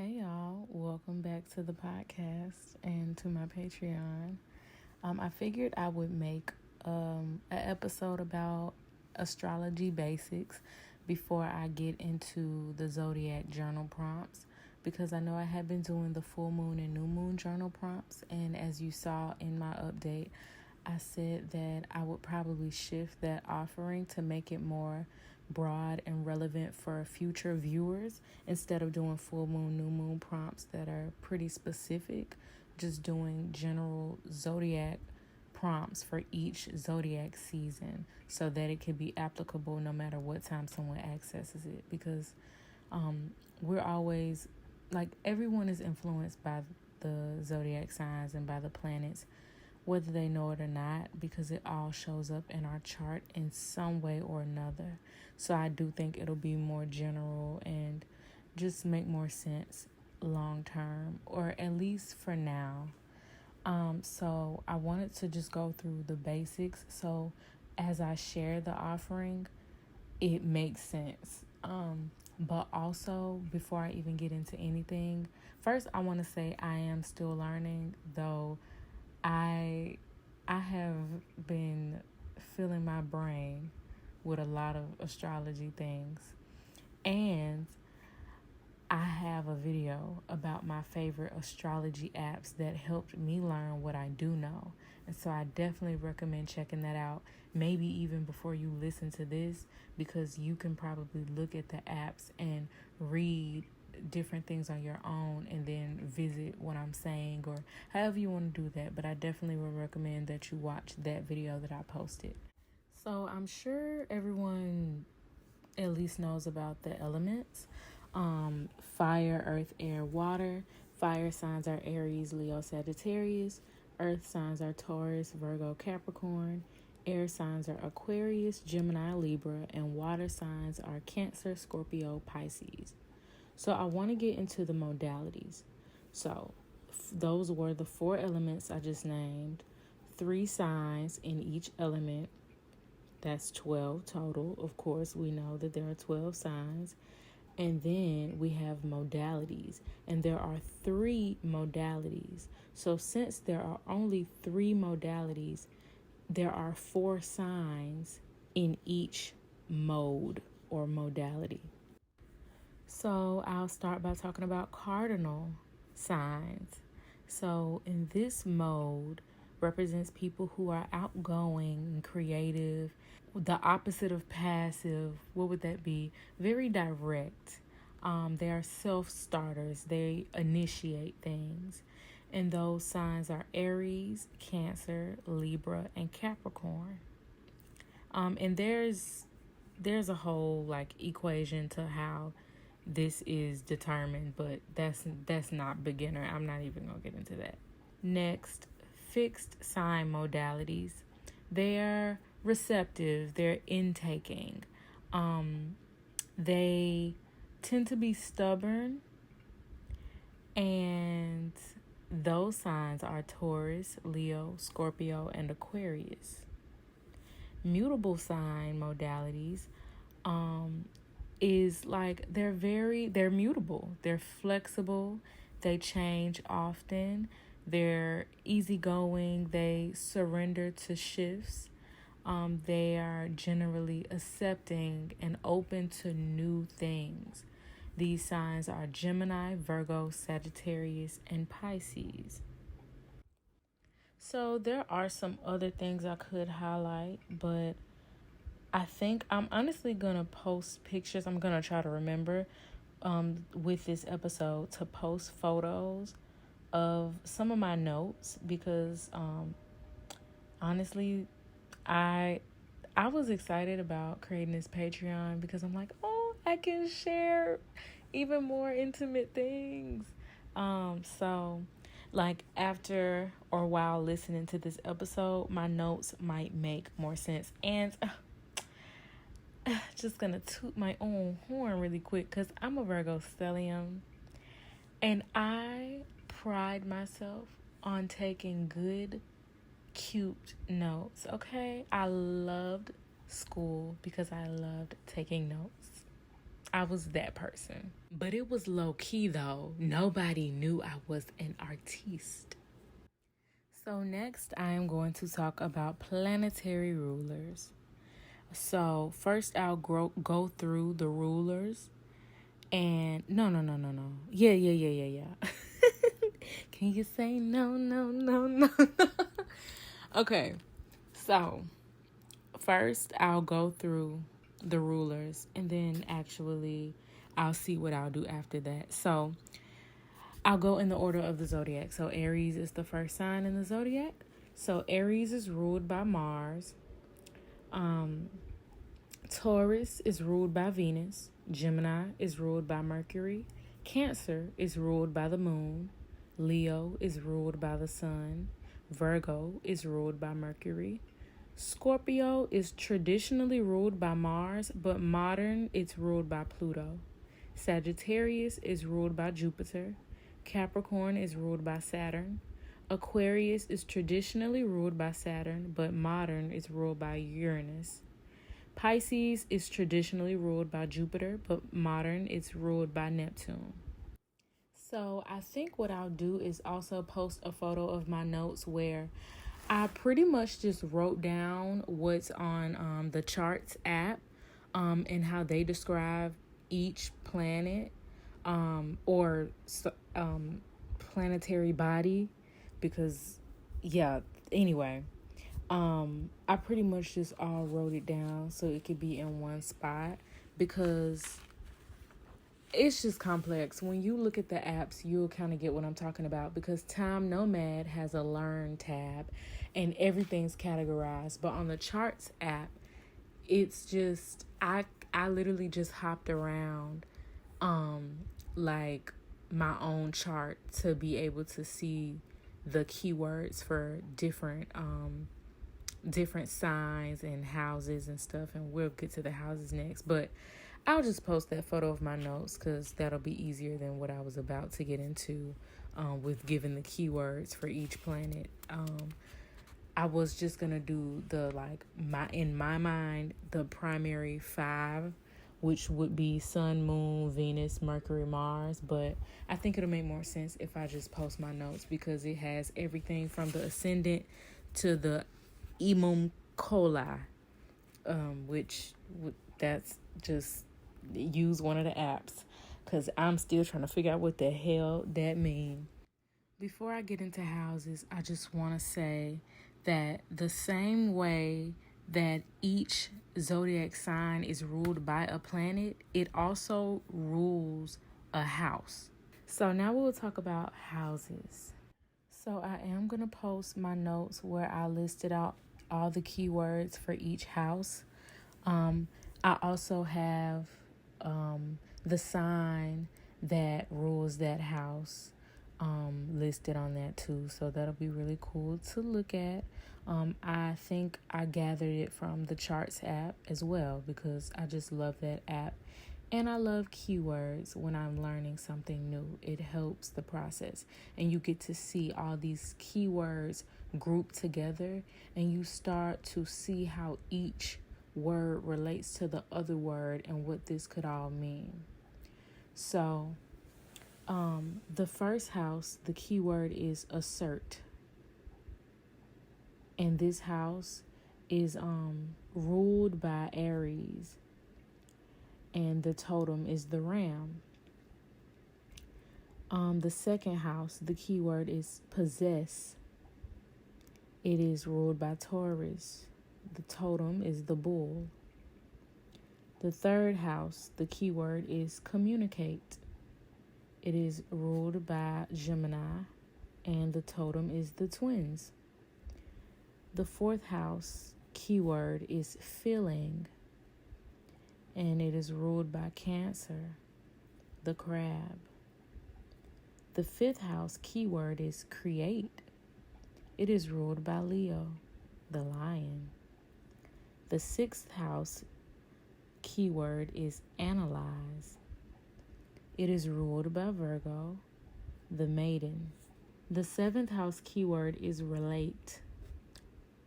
Hey y'all, welcome back to the podcast and to my Patreon. I figured I would make an episode about astrology basics before I get into the zodiac journal prompts because I know I have been doing the full moon and new moon journal prompts, and as you saw in my update, I said that I would probably shift that offering to make it more broad and relevant for future viewers instead of doing full moon, new moon prompts that are pretty specific, just doing general zodiac prompts for each zodiac season so that it can be applicable no matter what time someone accesses it, because we're always like everyone is influenced by the zodiac signs and by the planets, whether they know it or not, because it all shows up in our chart in some way or another. So I do think it'll be more general and just make more sense long term, or at least for now. So I wanted to just go through the basics. So as I share the offering, it makes sense. But also, before I even get into anything, first I want to say I am still learning, though I have been filling my brain with a lot of astrology things. And I have a video about my favorite astrology apps that helped me learn what I do know. And so I definitely recommend checking that out, maybe even before you listen to this, because you can probably look at the apps and read different things on your own and then visit what I'm saying, or however you want to do that. But I definitely would recommend that you watch that video that I posted. So I'm sure everyone at least knows about the elements. Fire, earth, air, water. Fire signs are Aries, Leo, Sagittarius. Earth signs are Taurus, Virgo, Capricorn. Air signs are Aquarius, Gemini, Libra. And water signs are Cancer, Scorpio, Pisces. So I want to get into the modalities. So those were the four elements I just named. 3 signs in each element. That's 12 total. Of course, we know that there are 12 signs. And then we have modalities, and there are 3 modalities. So since there are only 3 modalities, there are 4 signs in each mode or modality. So I'll start by talking about cardinal signs. So in this mode represents people who are outgoing and creative. The opposite of passive, what would that be? Very direct. They are self-starters. They initiate things. And those signs are Aries, Cancer, Libra, and Capricorn. And there's a whole like equation to how this is determined, but that's not beginner. I'm not even gonna get into that. Next, fixed sign modalities. They're receptive, they're intaking. They tend to be stubborn, and those signs are Taurus, Leo, Scorpio, and Aquarius. Mutable sign modalities is like they're mutable, they're flexible, they change often, they're easygoing, they surrender to shifts. They are generally accepting and open to new things. These signs are Gemini, Virgo, Sagittarius, and Pisces. So there are some other things I could highlight, but I think I'm honestly gonna post pictures. I'm gonna try to remember with this episode to post photos of some of my notes, because honestly, I was excited about creating this Patreon because I'm like, oh, I can share even more intimate things. So like after or while listening to this episode, my notes might make more sense. And just gonna toot my own horn really quick because I'm a Virgo stellium, and I pride myself on taking good, cute notes. Okay, I loved school because I loved taking notes. I was that person. But it was low key though. Nobody knew I was an artiste. So next I am going to talk about planetary rulers. So first I'll go through the rulers and no. Yeah. Can you say no? Okay. So first I'll go through the rulers and then actually I'll see what I'll do after that. So I'll go in the order of the zodiac. So Aries is the first sign in the zodiac. So Aries is ruled by Mars. Taurus is ruled by Venus. Gemini is ruled by Mercury. Cancer is ruled by the moon. Leo is ruled by the sun. Virgo is ruled by Mercury. Scorpio is traditionally ruled by Mars, but modern it's ruled by Pluto. Sagittarius is ruled by Jupiter. Capricorn is ruled by Saturn. Aquarius is traditionally ruled by Saturn, but modern is ruled by Uranus. Pisces is traditionally ruled by Jupiter, but modern it's ruled by Neptune. So I think what I'll do is also post a photo of my notes where I pretty much just wrote down what's on the charts app and how they describe each planet or planetary body because, yeah, anyway. I pretty much just all wrote it down so it could be in one spot because it's just complex. When you look at the apps, you'll kind of get what I'm talking about because Time Nomad has a learn tab and everything's categorized. But on the charts app, it's just, I literally just hopped around like my own chart to be able to see the keywords for different signs and houses and stuff, and we'll get to the houses next, but I'll just post that photo of my notes because that'll be easier than what I was about to get into with giving the keywords for each planet. I was just gonna do in my mind the primary 5, which would be Sun, Moon, Venus, Mercury, Mars, but I think it'll make more sense if I just post my notes because it has everything from the ascendant to the Imum Cola, which that's just use one of the apps because I'm still trying to figure out what the hell that means. Before I get into houses, I just want to say that the same way that each zodiac sign is ruled by a planet, it also rules a house. So now we'll talk about houses. So I am going to post my notes where I listed out all the keywords for each house. I also have the sign that rules that house listed on that too. So that'll be really cool to look at. I think I gathered it from the Charts app as well because I just love that app. And I love keywords when I'm learning something new. It helps the process. And you get to see all these keywords grouped together and you start to see how each word relates to the other word and what this could all mean. So, the first house, the keyword is assert. And this house is ruled by Aries. And the totem is the ram. The second house, the keyword is possess. It is ruled by Taurus. The totem is the bull. The third house, the keyword is communicate. It is ruled by Gemini, and the totem is the twins. The fourth house, keyword is feeling, and it is ruled by Cancer, the crab. The fifth house, keyword is create. It is ruled by Leo, the lion. The sixth house, keyword is analyze. It is ruled by Virgo, the maiden. The seventh house keyword is relate.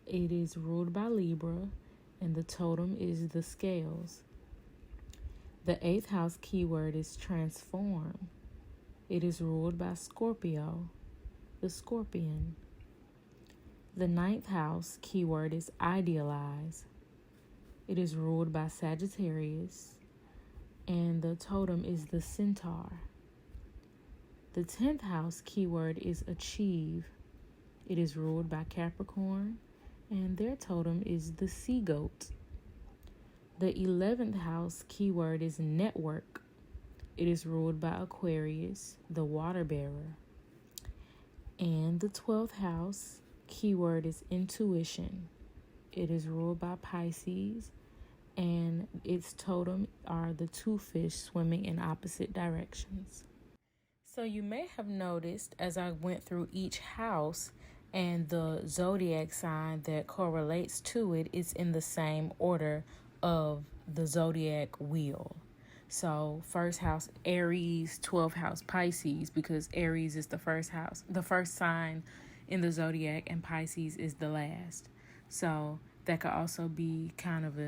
It is ruled by Libra, and the totem is the scales. The 8th house keyword is transform. It is ruled by Scorpio, the scorpion. The 9th house keyword is idealize. It is ruled by Sagittarius, and the totem is the centaur. The 10th house keyword is achieve. It is ruled by Capricorn, and their totem is the sea goat. The 11th house keyword is network. It is ruled by Aquarius, the water bearer. And the 12th house keyword is intuition. It is ruled by Pisces, and its totem are the two fish swimming in opposite directions. So you may have noticed as I went through each house and the zodiac sign that correlates to it is in the same order of the zodiac wheel. So first house Aries, 12th house Pisces, because Aries is the first house, the first sign in the zodiac, and Pisces is the last. So that could also be kind of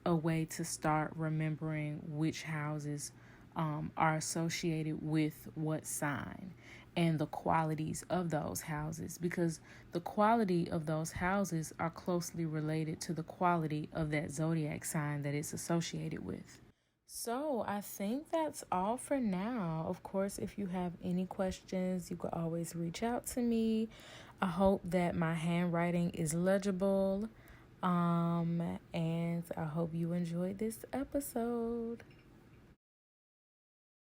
a way to start remembering which houses are associated with what sign and the qualities of those houses, because the quality of those houses are closely related to the quality of that zodiac sign that it's associated with. So I think that's all for now. Of course, if you have any questions, you could always reach out to me. I hope that my handwriting is legible. And I hope you enjoyed this episode.